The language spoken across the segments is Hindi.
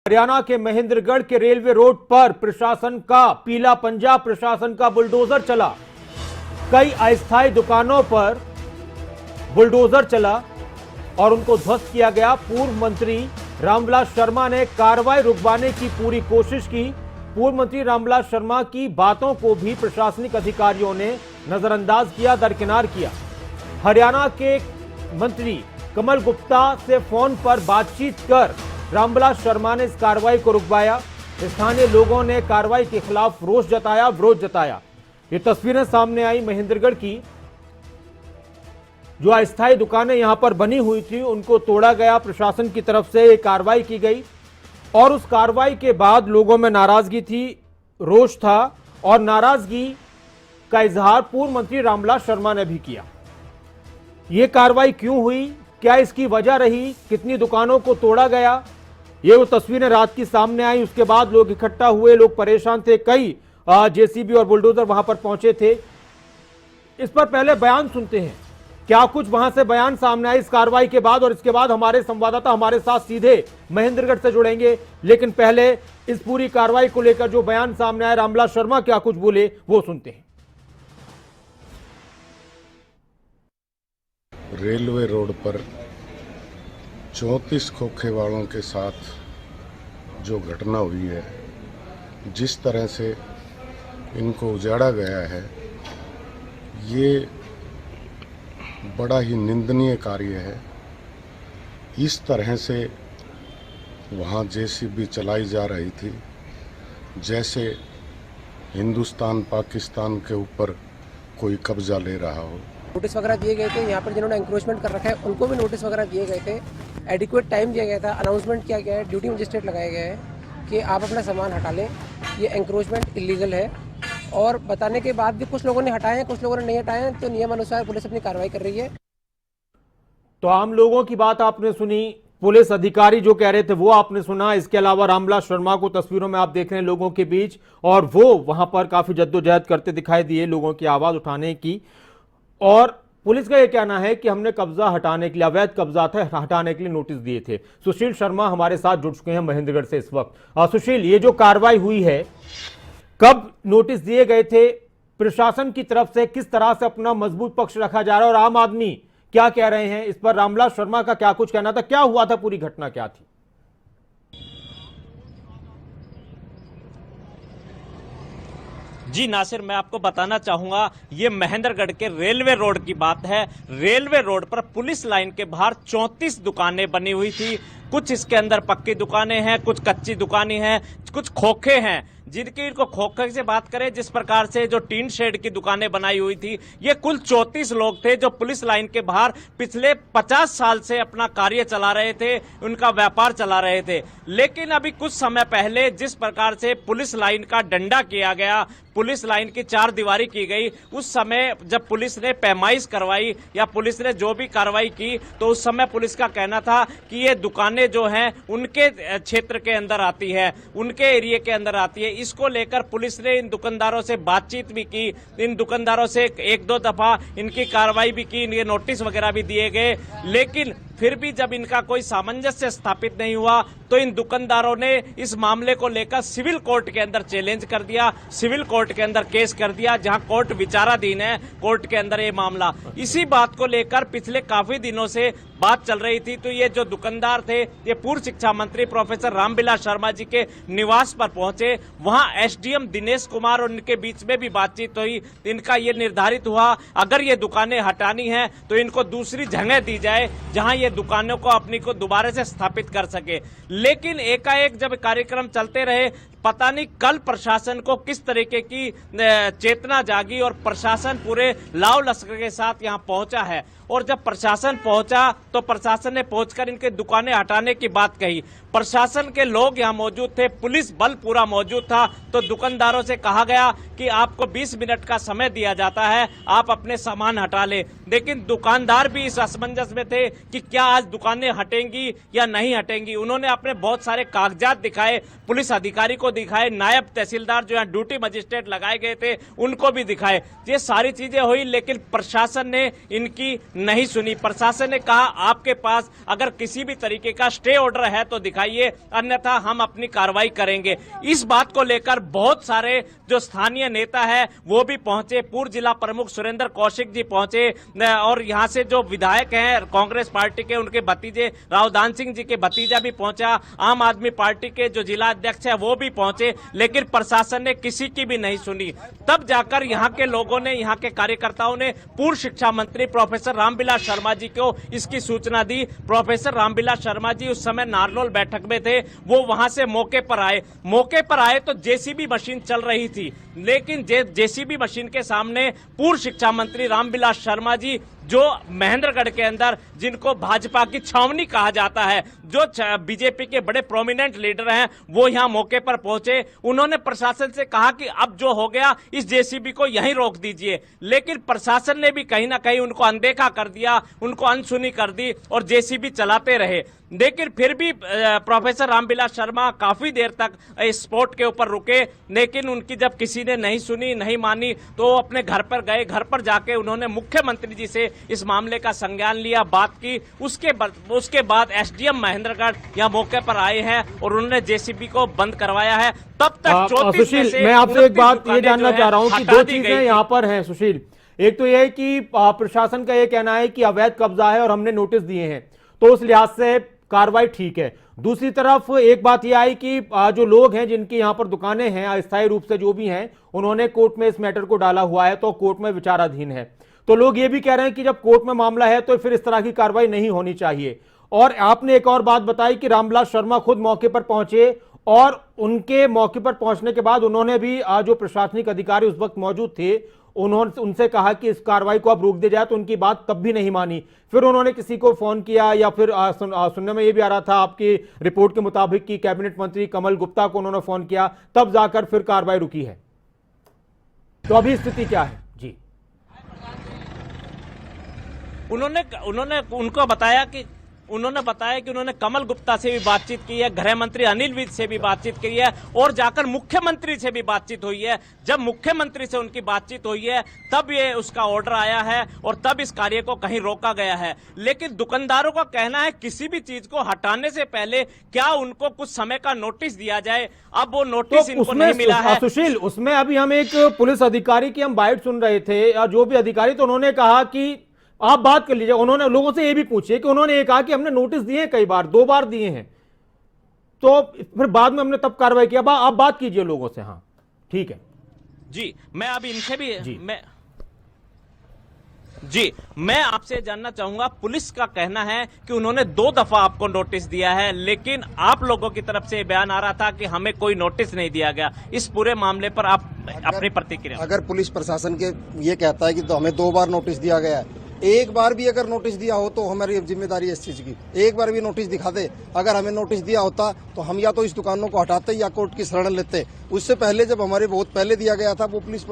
हरियाणा के महेंद्रगढ़ के रेलवे रोड पर प्रशासन का पीला पंजा, प्रशासन का बुलडोजर चला। कई अस्थायी दुकानों पर बुलडोजर चला और उनको ध्वस्त किया गया। पूर्व मंत्री रामविलास शर्मा ने कार्रवाई रुकवाने की पूरी कोशिश की। पूर्व मंत्री रामविलास शर्मा की बातों को भी प्रशासनिक अधिकारियों ने नजरअंदाज किया, दरकिनार किया। हरियाणा के मंत्री कमल गुप्ता से फोन पर बातचीत कर रामविलास शर्मा ने इस कार्रवाई को रुकवाया। स्थानीय लोगों ने कार्रवाई के खिलाफ रोष जताया, विरोध जताया। ये तस्वीरें सामने आई महेंद्रगढ़ की। जो अस्थायी दुकानें यहां पर बनी हुई थी उनको तोड़ा गया, प्रशासन की तरफ से एक कार्रवाई की गई और उस कार्रवाई के बाद लोगों में नाराजगी थी, रोष था और नाराजगी का इजहार पूर्व मंत्री रामविलास शर्मा ने भी किया। यह कार्रवाई क्यों हुई, क्या इसकी वजह रही, कितनी दुकानों को तोड़ा गया, ये वो तस्वीरें रात की सामने आई। उसके बाद लोग इकट्ठा हुए, लोग परेशान थे, कई जेसीबी और बुलडोजर वहां पर पहुंचे थे। इस पर पहले बयान सुनते हैं, क्या कुछ वहां से बयान सामने आए इस कार्रवाई के बाद, और इसके बाद हमारे संवाददाता हमारे साथ सीधे महेंद्रगढ़ से जुड़ेंगे। लेकिन पहले इस पूरी कार्रवाई को लेकर जो बयान सामने आए, रामविलास शर्मा क्या कुछ बोले वो सुनते हैं। रेलवे रोड पर 34 खोखे वालों के साथ जो घटना हुई है, जिस तरह से इनको उजाड़ा गया है, ये बड़ा ही निंदनीय कार्य है। इस तरह से वहाँ जेसीबी चलाई जा रही थी जैसे हिंदुस्तान पाकिस्तान के ऊपर कोई कब्जा ले रहा हो। नोटिस वगैरह दिए गए थे, यहाँ पर जिन्होंने एंक्रोचमेंट कर रखा है उनको भी नोटिस वगैरह दिए गए थे। एडिक्वेट टाइम दिया गया था, अनाउंसमेंट किया गया है, ड्यूटी मजिस्ट्रेट लगाया गया है कि आप अपना सामान हटा लें, ये एंक्रोचमेंट इलीगल है। और बताने के बाद भी कुछ लोगों ने हटाए हैं, कुछ लोगों ने नहीं हटाए हैं, तो नियम अनुसार पुलिस अपनी कार्रवाई कर रही है। तो आम लोगों की बात आपने सुनी, पुलिस अधिकारी जो कह रहे थे वो आपने सुना। इसके अलावा रामविलास शर्मा को तस्वीरों में आप देख रहे हैं लोगों के बीच, और वो वहां पर काफी जद्दोजहद करते दिखाई दिए लोगों की आवाज उठाने की। और पुलिस का यह कहना है कि हमने कब्जा हटाने के लिए, अवैध कब्जा था, हटाने के लिए नोटिस दिए थे। सुशील शर्मा हमारे साथ जुड़ चुके हैं महेंद्रगढ़ से इस वक्त। सुशील, ये जो कार्रवाई हुई है, कब नोटिस दिए गए थे, प्रशासन की तरफ से किस तरह से अपना मजबूत पक्ष रखा जा रहा है और आम आदमी क्या कह रहे हैं इस पर, रामविलास शर्मा का क्या कुछ कहना था, क्या हुआ था, पूरी घटना क्या थी? जी नासिर, मैं आपको बताना चाहूंगा, ये महेंद्रगढ़ के रेलवे रोड की बात है। रेलवे रोड पर पुलिस लाइन के बाहर 34 दुकानें बनी हुई थी। कुछ इसके अंदर पक्की दुकानें हैं, कुछ कच्ची दुकानें हैं, कुछ खोखे हैं। जिनकी इनको खोखे से बात करें, जिस प्रकार से जो टीन शेड की दुकानें बनाई हुई थी, ये कुल 34 लोग थे जो पुलिस लाइन के बाहर पिछले 50 साल से अपना कार्य चला रहे थे, उनका व्यापार चला रहे थे। लेकिन अभी कुछ समय पहले जिस प्रकार से पुलिस लाइन का डंडा किया गया, पुलिस लाइन की चार दीवारी की गई, उस समय जब पुलिस ने पैमाइश करवाई या पुलिस ने जो भी कार्रवाई की, तो उस समय पुलिस का कहना था कि ये दुकानें जो हैं उनके क्षेत्र के अंदर आती है, उनके एरिया के अंदर आती है। इसको लेकर पुलिस ने इन दुकानदारों से बातचीत भी की, इन दुकानदारों से एक दो दफा इनकी कार्रवाई भी की, इनके नोटिस वगैरह भी दिए गए। लेकिन फिर भी जब इनका कोई सामंजस्य स्थापित नहीं हुआ तो इन दुकानदारों ने इस मामले को लेकर सिविल कोर्ट के अंदर चैलेंज कर दिया, सिविल कोर्ट के अंदर केस कर दिया, जहां कोर्ट विचाराधीन है, कोर्ट के अंदर ये मामला। इसी बात को लेकर पिछले काफी दिनों से बात चल रही थी। तो ये जो दुकानदार थे, ये पूर्व शिक्षा मंत्री प्रोफेसर रामविलास शर्मा जी के निवास पर पहुंचे, वहां एसडीएम दिनेश कुमार और इनके बीच में भी बातचीत हुई। इनका ये निर्धारित हुआ, अगर ये दुकानें हटानी है तो इनको दूसरी जगह दी जाए जहां ये दुकानों को अपनी को दोबारा से स्थापित कर सके। लेकिन एकाएक जब कार्यक्रम चलते रहे, पता नहीं कल प्रशासन को किस तरीके की चेतना जागी और प्रशासन पूरे लाव लश्कर के साथ यहां पहुंचा है। और जब प्रशासन पहुंचा तो प्रशासन ने पहुंचकर इनके दुकानें हटाने की बात कही। प्रशासन के लोग यहां मौजूद थे, पुलिस बल पूरा मौजूद था। तो दुकानदारों से कहा गया कि आपको 20 मिनट का समय दिया जाता है, आप अपने सामान हटा ले। लेकिन दुकानदार भी इस असमंजस में थे कि क्या आज दुकानें हटेंगी या नहीं हटेंगी। उन्होंने अपने बहुत सारे कागजात दिखाए, पुलिस अधिकारी को दिखाए, नायब तहसीलदार जो यहाँ ड्यूटी मजिस्ट्रेट लगाए गए थे उनको भी दिखाए। ये सारी चीजें हुई, लेकिन प्रशासन ने इनकी नहीं सुनी। प्रशासन ने कहा आपके पास अगर किसी भी तरीके का स्टे ऑर्डर है तो दिखाइए, अन्यथा हम अपनी कार्रवाई करेंगे। इस बात को लेकर बहुत सारे जो स्थानीय नेता है वो भी पहुंचे। पूर्व जिला प्रमुख सुरेंद्र कौशिक जी पहुंचे और यहाँ से जो विधायक हैं कांग्रेस पार्टी के, उनके भतीजे रावदान सिंह जी के भतीजा भी पहुंचा। आम आदमी पार्टी के जो जिला अध्यक्ष है वो भी पहुंचे, लेकिन प्रशासन ने किसी की भी नहीं सुनी। तब जाकर यहाँ के लोगों ने, यहाँ के कार्यकर्ताओं ने पूर्व शिक्षा मंत्री प्रोफेसर रामविलास शर्मा जी को इसकी सूचना दी। प्रोफेसर रामविलास शर्मा जी उस समय नारनौल बैठक में थे, वो वहां से मौके पर आए तो जेसीबी मशीन चल रही थी, लेकिन जेसीबी मशीन के सामने पूर्व शिक्षा मंत्री रामविलास शर्मा जी, जो महेंद्रगढ़ के अंदर जिनको भाजपा की छावनी कहा जाता है, जो बीजेपी के बड़े प्रोमिनेंट लीडर हैं, वो यहां मौके पर पहुंचे। उन्होंने प्रशासन से कहा कि अब जो हो गया इस जेसीबी को यहीं रोक दीजिए, लेकिन प्रशासन ने भी कहीं ना कहीं उनको अनदेखा कर दिया, उनको अनसुनी कर दी और जेसीबी चलाते रहे। लेकिन फिर भी प्रोफेसर रामविलास शर्मा काफी देर तक स्पॉट के ऊपर रुके, लेकिन उनकी जब किसी ने नहीं सुनी, नहीं मानी, तो अपने घर पर गए। घर पर जाके उन्होंने मुख्यमंत्री जी से इस मामले का संज्ञान लिया, बात की। उसके बाद एसडीएम महेंद्रगढ़ यहाँ मौके पर आए हैं और उन्होंने जेसीबी को बंद करवाया है। तब तक सुशील, मैं आपसे एक बात ये जानना चाह रहा हूँ कि दो चीजें यहाँ पर हैं सुशील। एक तो यह है कि प्रशासन का यह कहना है कि अवैध कब्जा है और हमने नोटिस दिए हैं, तो उस लिहाज से कार्रवाई ठीक है। दूसरी तरफ एक बात यह आई कि जो लोग हैं जिनकी यहां पर दुकानें हैं अस्थायी रूप से जो भी हैं, उन्होंने कोर्ट में इस मैटर को डाला हुआ है, तो कोर्ट में विचाराधीन है। तो लोग ये भी कह रहे हैं कि जब कोर्ट में मामला है तो फिर इस तरह की कार्रवाई नहीं होनी चाहिए। और आपने एक और बात बताई कि रामविलास शर्मा खुद मौके पर पहुंचे और उनके मौके पर पहुंचने के बाद उन्होंने भी जो प्रशासनिक अधिकारी उस वक्त मौजूद थे उन्होंने उनसे कहा कि इस कार्रवाई को अब रोक दिया जाए, तो उनकी बात तब भी नहीं मानी। फिर उन्होंने किसी को फोन किया या फिर सुनने में यह भी आ रहा था आपकी रिपोर्ट के मुताबिक कि कैबिनेट मंत्री कमल गुप्ता को उन्होंने फोन किया, तब जाकर फिर कार्रवाई रुकी है। तो अभी स्थिति क्या है जी? उन्होंने बताया कि उन्होंने कमल गुप्ता से भी बातचीत की है, गृह मंत्री अनिल विज से भी बातचीत की है और जाकर मुख्यमंत्री से भी बातचीत हुई है। जब मुख्यमंत्री से उनकी बातचीत हुई है तब ये उसका ऑर्डर आया है और तब इस कार्य को कहीं रोका गया है। लेकिन दुकानदारों का कहना है किसी भी चीज को हटाने से पहले क्या उनको कुछ समय का नोटिस दिया जाए। अब वो नोटिस तो इनको नहीं मिला है। सुशील, उसमें अभी हम एक पुलिस अधिकारी की हम बाइट सुन रहे थे या जो भी अधिकारी, तो उन्होंने कहा कि आप बात कर लीजिए। उन्होंने लोगों से ये भी पूछिए कि उन्होंने ये कहा कि हमने नोटिस दिए कई बार, 2 बार दिए हैं, तो फिर बाद में हमने तब कार्रवाई किया। आप बात कीजिए लोगों से। हाँ ठीक है जी, मैं अभी इनसे भी मैं आपसे जानना चाहूंगा। पुलिस का कहना है कि उन्होंने 2 दफा आपको नोटिस दिया है, लेकिन आप लोगों की तरफ से बयान आ रहा था कि हमें कोई नोटिस नहीं दिया गया। इस पूरे मामले पर आप अपनी प्रतिक्रिया। अगर पुलिस प्रशासन के ये कहता है कि तो हमें 2 बार नोटिस दिया गया है, एक बार भी अगर नोटिस दिया हो तो हमारी जिम्मेदारी है इस चीज की। एक बार भी नोटिस दिखा दे। अगर हमें नोटिस दिया होता तो हम या तो इस दुकानों को हटाते या कोर्ट की शरण लेते। उससे पहले जब हमारे बहुत पहले दिया गया था वो पुलिस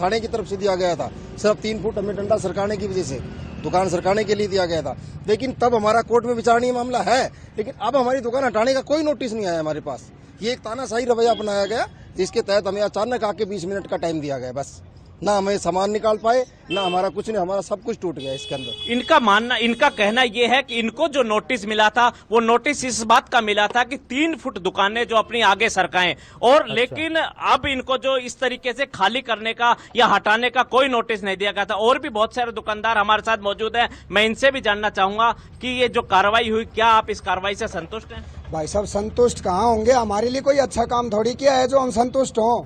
थाने की तरफ से दिया गया था, सिर्फ 3 फुट हमें डंडा सरकाने की वजह से, दुकान सरकाने के लिए दिया गया था। लेकिन तब हमारा कोर्ट में विचारणीय मामला है, लेकिन अब हमारी दुकान हटाने का कोई नोटिस नहीं आया हमारे पास। ये एक तानाशाही रवैया अपनाया गया, जिसके तहत हमें अचानक आके 20 मिनट का टाइम दिया गया। बस ना हमें सामान निकाल पाए, ना हमारा कुछ नहीं, हमारा सब कुछ टूट गया इसके अंदर। इनका कहना यह है कि इनको जो नोटिस मिला था वो नोटिस इस बात का मिला था कि 3 फुट दुकानें जो अपनी आगे सरकाएं, और अच्छा। लेकिन अब इनको जो इस तरीके से खाली करने का या हटाने का कोई नोटिस नहीं दिया गया था। और भी बहुत सारे दुकानदार हमारे साथ मौजूद हैं, मैं इनसे भी जानना चाहूंगा कि ये जो कार्रवाई हुई, क्या आप इस कार्रवाई से संतुष्ट हैं? भाई साहब संतुष्ट कहाँ होंगे, हमारे लिए कोई अच्छा काम थोड़ी किया है जो हम संतुष्ट हों।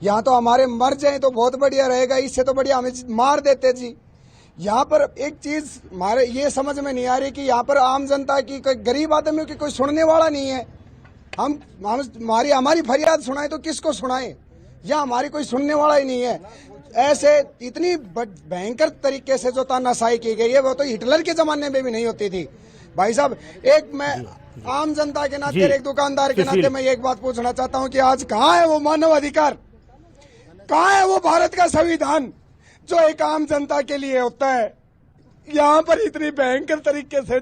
यहाँ तो हमारे मर जाए तो बहुत बढ़िया रहेगा, इससे तो बढ़िया हमें मार देते जी। यहाँ पर एक चीज हमारे ये समझ में नहीं आ रही कि यहाँ पर आम जनता की, कोई गरीब आदमियों की कोई सुनने वाला नहीं है। हम हमारी फरियाद सुनाए तो किसको सुनाए, या हमारी कोई सुनने वाला ही नहीं है। ऐसे इतनी भयंकर तरीके से जो तानाशाही की गई है वो तो हिटलर के जमाने में भी नहीं होती थी। भाई साहब, एक मैं आम जनता के नाते, एक दुकानदार के नाते मैं एक बात पूछना चाहता हूँ कि आज कहाँ है वो मानव अधिकार, कहाँ है वो भारत का संविधान जो एक आम जनता के लिए होता है। यहाँ पर इतनी भयंकर तरीके से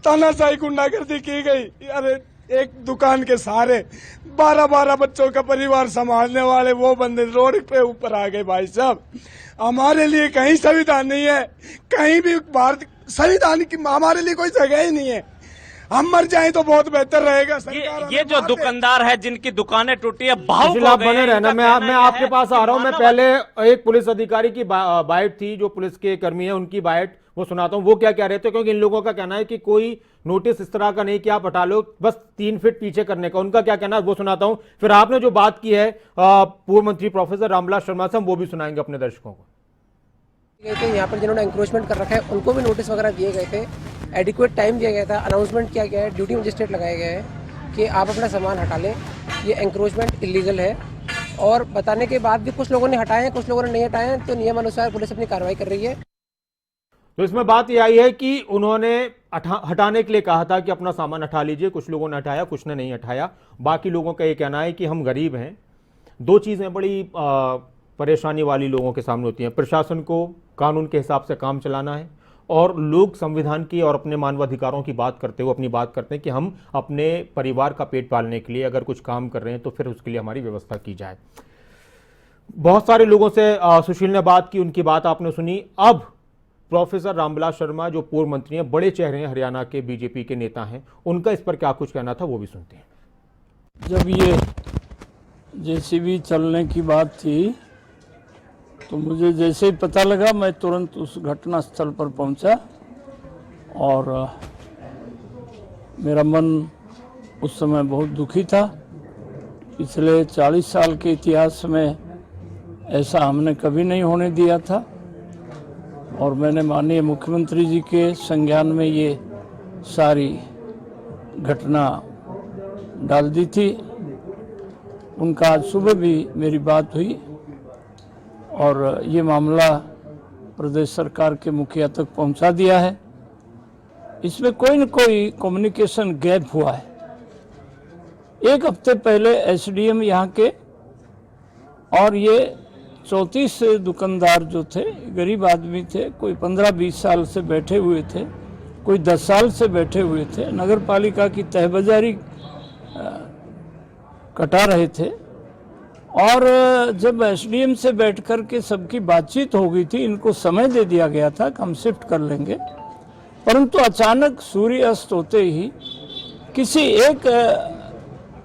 तानाशाही गुंडागर्दी की गई। अरे एक दुकान के सहारे 12-12 बच्चों का परिवार संभालने वाले वो बंदे रोड पे ऊपर आ गए। भाई साहब, हमारे लिए कहीं संविधान नहीं है, कहीं भी भारत संविधान की हमारे लिए कोई जगह ही नहीं है। हम मर जाएं तो बहुत बेहतर रहेगा। ये जो दुकानदार है जिनकी दुकानें टूटी है, भावुक सुशील, हो आप गए बने हैं। रहना, इनका मैं कहना आपके यह पास है आ कि रहा हूं। मैं मानव पहले एक पुलिस अधिकारी की बाइट थी, जो पुलिस के कर्मी है उनकी बाइट वो सुनाता हूं, वो क्या कह रहे थे, क्योंकि इन लोगों का कहना है कि कोई नोटिस इस तरह का नहीं कि आप हटा लो, बस 3 फीट पीछे करने का। उनका क्या कहना है वो सुनाता हूं। फिर आपने जो बात की है पूर्व मंत्री प्रोफेसर रामविलास शर्मा से, हम वो भी सुनाएंगे अपने दर्शकों को। गए थे यहाँ पर जिन्होंने एंक्रोचमेंट कर रखा है उनको भी नोटिस वगैरह दिए गए थे, एडिक्वेट टाइम दिया गया था, अनाउंसमेंट किया गया है, ड्यूटी मजिस्ट्रेट लगाया गया है कि आप अपना सामान हटा लें, ये एंक्रोचमेंट इलीगल है। और बताने के बाद भी कुछ लोगों ने हटाए हैं, कुछ लोगों ने नहीं हटाए हैं, तो नियमानुसार पुलिस अपनी कार्रवाई कर रही है। तो इसमें बात यह आई है कि उन्होंने हटाने के लिए कहा था कि अपना सामान हटा लीजिए, कुछ लोगों ने हटाया, कुछ ने नहीं हटाया। बाकी लोगों का ये कहना है कि हम गरीब हैं। दो चीज़ें बड़ी परेशानी वाली लोगों के सामने होती हैं, प्रशासन को कानून के हिसाब से काम चलाना है, और लोग संविधान की और अपने मानवाधिकारों की बात करते हुए अपनी बात करते हैं कि हम अपने परिवार का पेट पालने के लिए अगर कुछ काम कर रहे हैं तो फिर उसके लिए हमारी व्यवस्था की जाए। बहुत सारे लोगों से सुशील ने बात की, उनकी बात आपने सुनी। अब प्रोफेसर रामविलास शर्मा जो पूर्व मंत्री हैं, बड़े चेहरे हैं, हरियाणा के बीजेपी के नेता हैं, उनका इस पर क्या कुछ कहना था वो भी सुनते हैं। जब ये जेसीबी चलने की बात थी तो मुझे जैसे ही पता लगा मैं तुरंत उस घटना स्थल पर पहुंचा, और मेरा मन उस समय बहुत दुखी था। पिछले 40 साल के इतिहास में ऐसा हमने कभी नहीं होने दिया था, और मैंने माननीय मुख्यमंत्री जी के संज्ञान में ये सारी घटना डाल दी थी। उनका आज सुबह भी मेरी बात हुई, और ये मामला प्रदेश सरकार के मुखिया तक पहुंचा दिया है। इसमें कोई न कोई कम्युनिकेशन गैप हुआ है। एक हफ्ते पहले एसडीएम यहाँ के और ये 34 दुकानदार जो थे, गरीब आदमी थे, कोई 15-20 साल से बैठे हुए थे, कोई 10 साल से बैठे हुए थे, नगर पालिका की तहबाजारी कटा रहे थे। और जब एसडीएम से बैठ कर के सबकी बातचीत हो गई थी, इनको समय दे दिया गया था कि हम शिफ्ट कर लेंगे, परंतु अचानक सूर्य अस्त होते ही किसी एक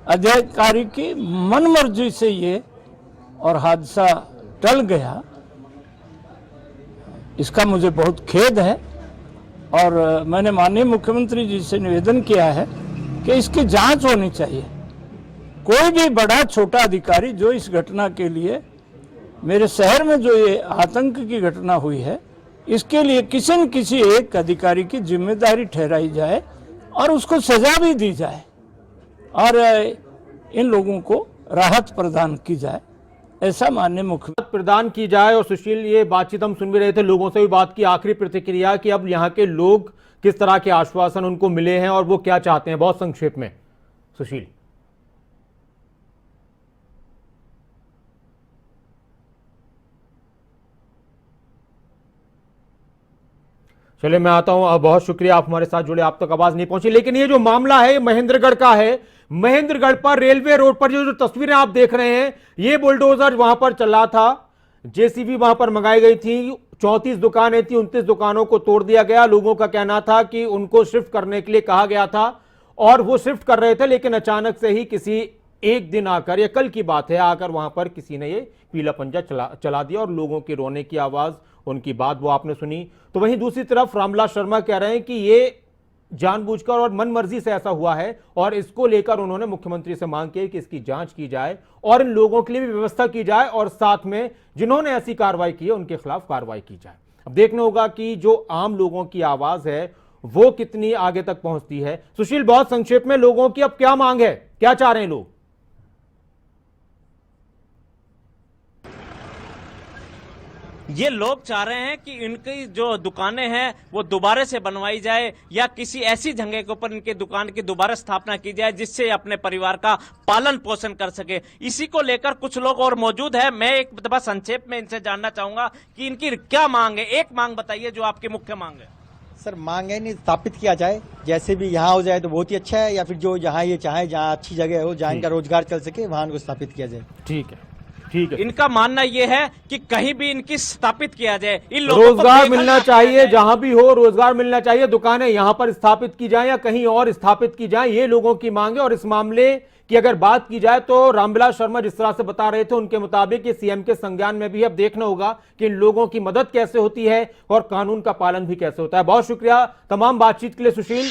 अधिकारी की मनमर्जी से ये और हादसा टल गया। इसका मुझे बहुत खेद है, और मैंने माननीय मुख्यमंत्री जी से निवेदन किया है कि इसकी जांच होनी चाहिए। कोई भी बड़ा छोटा अधिकारी जो इस घटना के लिए, मेरे शहर में जो ये आतंक की घटना हुई है, इसके लिए किसी न किसी एक अधिकारी की जिम्मेदारी ठहराई जाए और उसको सजा भी दी जाए, और इन लोगों को राहत प्रदान की जाए, ऐसा माननीय मुख्यमंत्री प्रदान की जाए। और सुशील, ये बातचीत हम सुन भी रहे थे, लोगों से भी बात की, आखिरी प्रतिक्रिया कि अब यहाँ के लोग किस तरह के आश्वासन उनको मिले हैं और वो क्या चाहते हैं, बहुत संक्षेप में सुशील। चलिए मैं आता हूं, बहुत शुक्रिया आप हमारे साथ जुड़े, आप तक आवाज नहीं पहुंची। लेकिन ये जो मामला है महेंद्रगढ़ का है, महेंद्रगढ़ पर रेलवे रोड पर जो तस्वीरें आप देख रहे हैं, ये बुलडोजर वहां पर चला था, जेसीबी वहां पर मंगाई गई थी, 34 दुकानें थी, 29 दुकानों को तोड़ दिया गया। लोगों का कहना था कि उनको शिफ्ट करने के लिए कहा गया था और वो शिफ्ट कर रहे थे, लेकिन अचानक से ही किसी एक दिन आकर, ये कल की बात है, आकर वहां पर किसी ने ये पीला पंजा चला दिया और लोगों के रोने की आवाज, उनकी बात वो आपने सुनी। तो वहीं दूसरी तरफ रामविलास शर्मा कह रहे हैं कि ये जानबूझकर और मनमर्जी से ऐसा हुआ है, और इसको लेकर उन्होंने मुख्यमंत्री से मांग की कि इसकी जांच की जाए और इन लोगों के लिए भी व्यवस्था की जाए, और साथ में जिन्होंने ऐसी कार्रवाई की है उनके खिलाफ कार्रवाई की जाए। अब देखना होगा कि जो आम लोगों की आवाज है वो कितनी आगे तक पहुंचती है। सुशील, बहुत संक्षेप में लोगों की अब क्या मांग है, क्या चाह रहे हैं लोग? ये लोग चाह रहे हैं कि इनकी जो दुकानें हैं वो दोबारा से बनवाई जाए, या किसी ऐसी जगह के ऊपर इनके दुकान की दोबारा स्थापना की जाए जिससे अपने परिवार का पालन पोषण कर सके। इसी को लेकर कुछ लोग और मौजूद है, मैं एक दफा संक्षेप में इनसे जानना चाहूंगा कि इनकी क्या मांग है। एक मांग बताइए जो आपकी मुख्य मांग है। सर मांग है नहीं स्थापित किया जाए, जैसे भी यहाँ हो जाए तो बहुत ही अच्छा है, या फिर जो जहाँ ये चाहे जहाँ अच्छी जगह हो जहाँ इनका रोजगार चल सके वहाँ इनको स्थापित किया जाए। ठीक है, ठीक है। इनका मानना यह है कि कहीं भी इनकी स्थापित किया जाए, इन लोगों को रोजगार बेघर मिलना ना किया चाहिए, जाए। जहां भी हो रोजगार मिलना चाहिए। दुकानें यहां पर स्थापित की जाएं या कहीं और स्थापित की जाएं, ये लोगों की मांग है। और इस मामले की अगर बात की जाए तो रामविलास शर्मा जिस तरह से बता रहे थे उनके मुताबिक ये सीएम के संज्ञान में भी अब देखना होगा कि इन लोगों की मदद कैसे होती है और कानून का पालन भी कैसे होता है। बहुत शुक्रिया तमाम बातचीत के लिए सुशील।